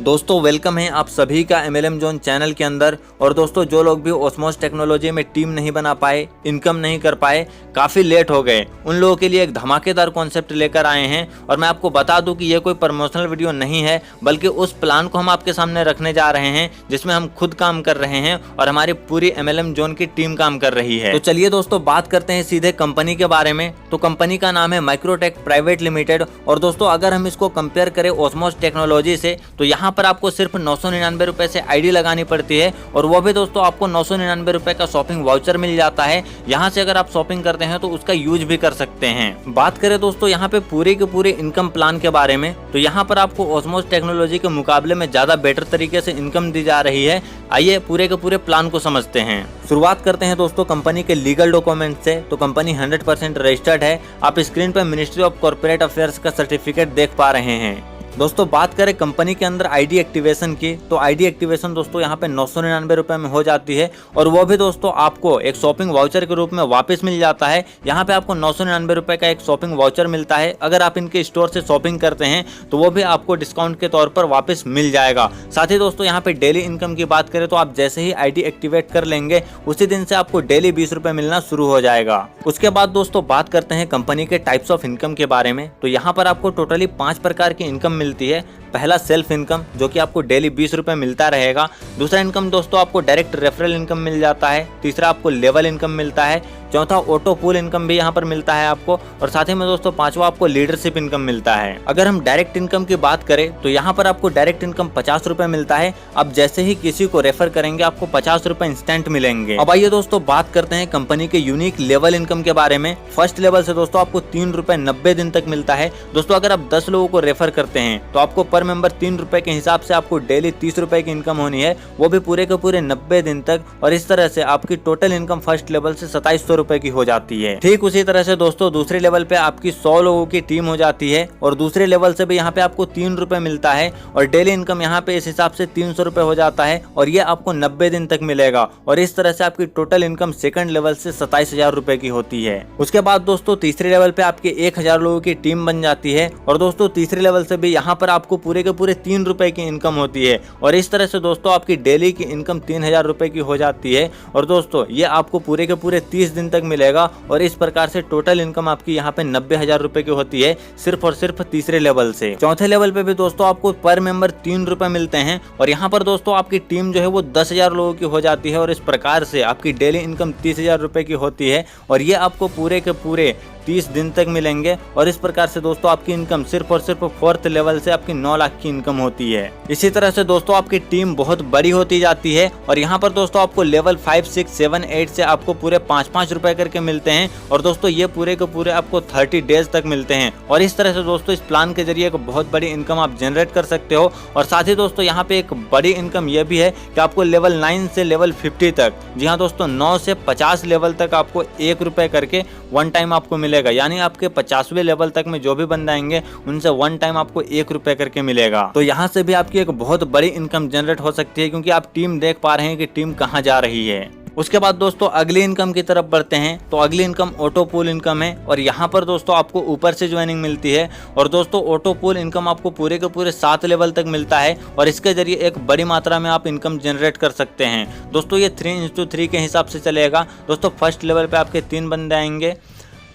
दोस्तों वेलकम है आप सभी का MLM जोन चैनल के अंदर। और दोस्तों जो लोग भी ओस्मोस टेक्नोलॉजी में टीम नहीं बना पाए, इनकम नहीं कर पाए, काफ़ी लेट हो गए, उन लोगों के लिए एक धमाकेदार कॉन्सेप्ट लेकर आए हैं। और मैं आपको बता दूं कि ये कोई प्रमोशनल वीडियो नहीं है, बल्कि उस प्लान को हम आपके सामने रखने जा रहे हैं जिसमें हम खुद काम कर रहे हैं और हमारी पूरी MLM जोन की टीम काम कर रही है। तो चलिए दोस्तों बात करते हैं सीधे कंपनी के बारे में। तो कंपनी का नाम है माइक्रोटेक प्राइवेट लिमिटेड। और दोस्तों अगर हम इसको कंपेयर करें ओस्मोस टेक्नोलॉजी से, तो यहाँ पर आपको सिर्फ 999 रुपए से आईडी लगानी पड़ती है, और वो भी दोस्तों आपको 999 रुपए का शॉपिंग वाउचर मिल जाता है। यहाँ से अगर आप शॉपिंग करते हैं तो उसका यूज भी कर सकते हैं। बात करें दोस्तों यहाँ पे पूरे के पूरे इनकम प्लान के बारे में, तो यहाँ पर आपको ओस्मोस टेक्नोलॉजी के मुकाबले में ज्यादा बेटर तरीके से इनकम दी जा रही है। आइए पूरे के पूरे प्लान को समझते हैं। शुरुआत करते हैं दोस्तों कंपनी के लीगल डॉक्यूमेंट से। तो कंपनी 100% रजिस्टर्ड है। आप स्क्रीन पर मिनिस्ट्री ऑफ कॉर्पोरेट अफेयर्स का सर्टिफिकेट देख पा रहे हैं। दोस्तों बात करें कंपनी के अंदर आईडी एक्टिवेशन की, तो आईडी एक्टिवेशन दोस्तों यहाँ पे 999 रुपए में हो जाती है, और वो भी दोस्तों आपको एक शॉपिंग वाउचर के रूप में वापस मिल जाता है। यहाँ पे आपको 999 रुपए का एक शॉपिंग वाउचर मिलता है। अगर आप इनके स्टोर से शॉपिंग करते हैं तो वो भी आपको डिस्काउंट के तौर पर वापस मिल जाएगा। साथ ही दोस्तों यहाँ पे डेली इनकम की बात करें तो आप जैसे ही आईडी एक्टिवेट कर लेंगे उसी दिन से आपको डेली 20 रुपए मिलना शुरू हो जाएगा। उसके बाद दोस्तों बात करते हैं कंपनी के टाइप्स ऑफ इनकम के बारे में। तो यहाँ पर आपको टोटली 5 प्रकार की इनकम मिलती है। पहला सेल्फ इनकम, जो कि आपको डेली 20 रुपए मिलता रहेगा। दूसरा इनकम दोस्तों आपको डायरेक्ट रेफरल इनकम मिल जाता है। तीसरा आपको लेवल इनकम मिलता है। चौथा ऑटो पूल इनकम भी यहाँ पर मिलता है आपको। और साथ ही में दोस्तों पांचवा आपको लीडरशिप इनकम मिलता है। अगर हम डायरेक्ट इनकम की बात करें तो यहाँ पर आपको डायरेक्ट इनकम 50 रुपए मिलता है। अब जैसे ही किसी को रेफर करेंगे आपको 50 रुपए इंस्टेंट मिलेंगे। अब आइए दोस्तों बात करते हैं कंपनी के यूनिक लेवल इनकम के बारे में। फर्स्ट लेवल से दोस्तों आपको 3 रुपए 90 दिन तक मिलता है। दोस्तों अगर आप 10 लोगों को रेफर करते हैं तो आपको पर मेंबर 3 रुपए के हिसाब से आपको डेली 30 रुपए की इनकम होनी है, वो भी पूरे के पूरे 90 दिन तक। और इस तरह से आपकी टोटल इनकम फर्स्ट लेवल से 2700 रुपए की हो जाती है। ठीक उसी तरह से दोस्तों दूसरे लेवल पे आपकी 100 लोगों की टीम हो जाती है, और दूसरे लेवल से भी यहाँ पे आपको 3 रुपए मिलता है, और डेली इनकम यहाँ पे इस हिसाब से 300 रुपए हो जाता है, और ये आपको 90 दिन तक मिलेगा। और इस तरह से आपकी टोटल इनकम सेकंड लेवल से 27,000 रुपए की होती है। उसके बाद दोस्तों तीसरे लेवल पे आपके 1000 लोगों की टीम बन जाती है, और दोस्तों तीसरे लेवल से भी यहाँ पर आपको पूरे के पूरे 3 रुपए की इनकम होती है। और इस तरह से दोस्तों आपकी डेली की इनकम 3000 रुपए की हो जाती है। और दोस्तों ये आपको पूरे के पूरे 30 दिन तक मिलेगा, और इस प्रकार से टोटल इनकम आपकी यहाँ पे 90,000 रुपए की होती है, सिर्फ और सिर्फ तीसरे लेवल से। चौथे लेवल पे भी दोस्तों आपको पर मेंबर 3 रुपए मिलते हैं, और यहाँ पर दोस्तों आपकी टीम जो है वो 10,000 लोगों की हो जाती है, और इस प्रकार से आपकी डेली इनकम 30,000 रुपए की होती है, और ये आपको पूरे के पूरे 30 दिन तक मिलेंगे। और इस प्रकार से दोस्तों आपकी इनकम सिर्फ और सिर्फ 4th लेवल से आपकी 9 लाख की इनकम होती है। इसी तरह से दोस्तों आपकी टीम बहुत बड़ी होती जाती है, और यहाँ पर दोस्तों आपको लेवल 5, 6, 7, 8 से आपको पूरे 5-5 रुपए करके मिलते हैं, और दोस्तों ये पूरे के पूरे आपको 30 डेज तक मिलते हैं। और इस तरह से दोस्तों इस प्लान के जरिए एक बहुत बड़ी इनकम आप जनरेट कर सकते हो। और साथ ही दोस्तों यहाँ पे एक बड़ी इनकम ये भी है कि आपको लेवल 9 से लेवल 50 तक, जी हाँ दोस्तों 9 से 50 लेवल तक आपको 1 रुपए करके वन टाइम आपको मिलेगा। यानी आपके 50वें लेवल तक में जो भी बंदे आएंगे उनसे वन टाइम आपको 1 रुपए करके मिलेगा। तो यहाँ से भी आपकी एक बहुत बड़ी इनकम जनरेट हो सकती है, क्योंकि आप टीम देख पा रहे हैं कि टीम कहाँ जा रही है। उसके बाद दोस्तों अगली इनकम की तरफ बढ़ते हैं। तो अगली इनकम ऑटो पूल इनकम है, और यहाँ पर दोस्तों आपको ऊपर से ज्वाइनिंग मिलती है। और दोस्तों ऑटो पूल इनकम आपको पूरे के पूरे 7 लेवल तक मिलता है, और इसके जरिए एक बड़ी मात्रा में आप इनकम जनरेट कर सकते हैं। दोस्तों ये 3:3 के हिसाब से चलेगा। दोस्तों फर्स्ट लेवल पे आपके 3 बंदे आएंगे,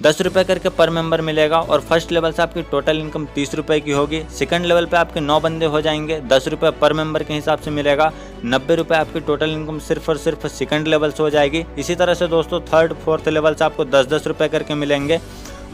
10 रुपए करके पर मेंबर मिलेगा, और फर्स्ट लेवल से आपकी टोटल इनकम 30 रुपए की होगी। सेकंड लेवल पे आपके 9 बंदे हो जाएंगे, 10 रुपए पर मेंबर के हिसाब से मिलेगा, 90 रुपए आपकी टोटल इनकम सिर्फ और सिर्फ सेकंड लेवल से हो जाएगी। इसी तरह से दोस्तों 3rd, 4th लेवल से आपको 10-10 रुपए करके मिलेंगे।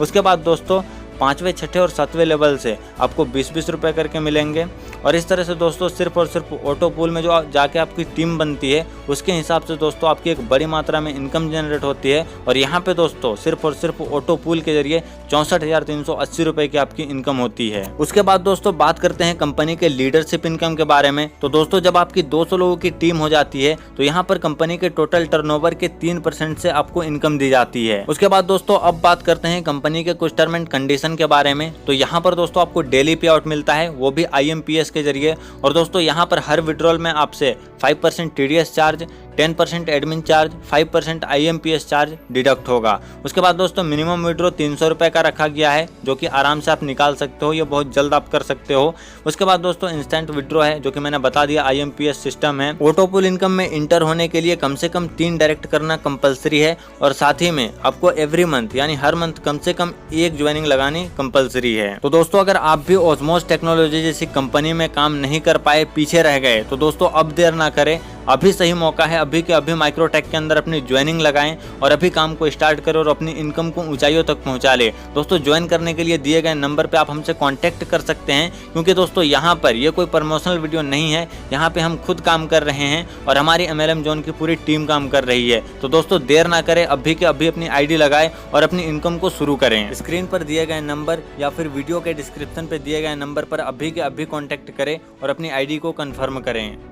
उसके बाद दोस्तों 5वें, 6ठे और 7वें लेवल से आपको 20-20 रुपए करके मिलेंगे। और इस तरह से दोस्तों सिर्फ और सिर्फ ऑटो पूल में जो जाके आपकी टीम बनती है उसके हिसाब से दोस्तों आपकी एक बड़ी मात्रा में इनकम जनरेट होती है। और यहाँ पे दोस्तों सिर्फ और सिर्फ ऑटो पूल के जरिए 64,380 रुपए की आपकी इनकम होती है। उसके बाद दोस्तों बात करते हैं कंपनी के लीडरशिप इनकम के बारे में। तो दोस्तों जब आपकी 200 लोगों की टीम हो जाती है तो यहाँ पर कंपनी के टोटल टर्नओवर के 3% से आपको इनकम दी जाती है। उसके बाद दोस्तों अब बात करते हैं कंपनी के कुछ टर्म एंड कंडीशन के बारे में। तो यहाँ पर दोस्तों आपको डेली पे आउट मिलता है, वो भी IMPS के जरिए। और दोस्तों यहाँ पर हर विड्रॉल में आपसे 5% TDS charge, 10% admin charge, 5% IMPS charge deduct होगा। उसके बाद दोस्तों मिनिमम विड्रॉ 300 रुपये का रखा गया है, जो कि आराम से आप निकाल सकते हो, ये बहुत जल्द आप कर सकते हो। उसके बाद दोस्तों इंस्टेंट विड्रॉ है, जो कि मैंने बता दिया IMPS सिस्टम है। ऑटो पूल इनकम में इंटर होने के लिए कम से कम 3 डायरेक्ट करना कंपलसरी है, और साथ ही में आपको एवरी मंथ यानी हर मंथ कम से कम 1 ज्वाइनिंग लगानी कंपलसरी है। तो दोस्तों अगर आप भी ऑस्मोस टेक्नोलॉजी जैसी कंपनी में काम नहीं कर पाए, पीछे रह गए, तो दोस्तों अब देर ना करें, अभी सही मौका है, अभी के अभी माइक्रोटेक के अंदर अपनी ज्वाइनिंग लगाएं और अभी काम को स्टार्ट करें और अपनी इनकम को ऊंचाइयों तक पहुंचा ले। दोस्तों ज्वाइन करने के लिए दिए गए नंबर पे आप हमसे कांटेक्ट कर सकते हैं, क्योंकि दोस्तों यहाँ पर ये कोई प्रमोशनल वीडियो नहीं है, यहाँ पे हम खुद काम कर रहे हैं और हमारी MLM जोन की पूरी टीम काम कर रही है। तो दोस्तों देर ना करें, अभी के अभी अपनी ID लगाए और अपनी इनकम को शुरू करें। स्क्रीन पर दिए गए नंबर या फिर वीडियो के डिस्क्रिप्शन पे दिए गए नंबर पर अभी के अभी कॉन्टेक्ट करें और अपनी ID को कन्फर्म करें।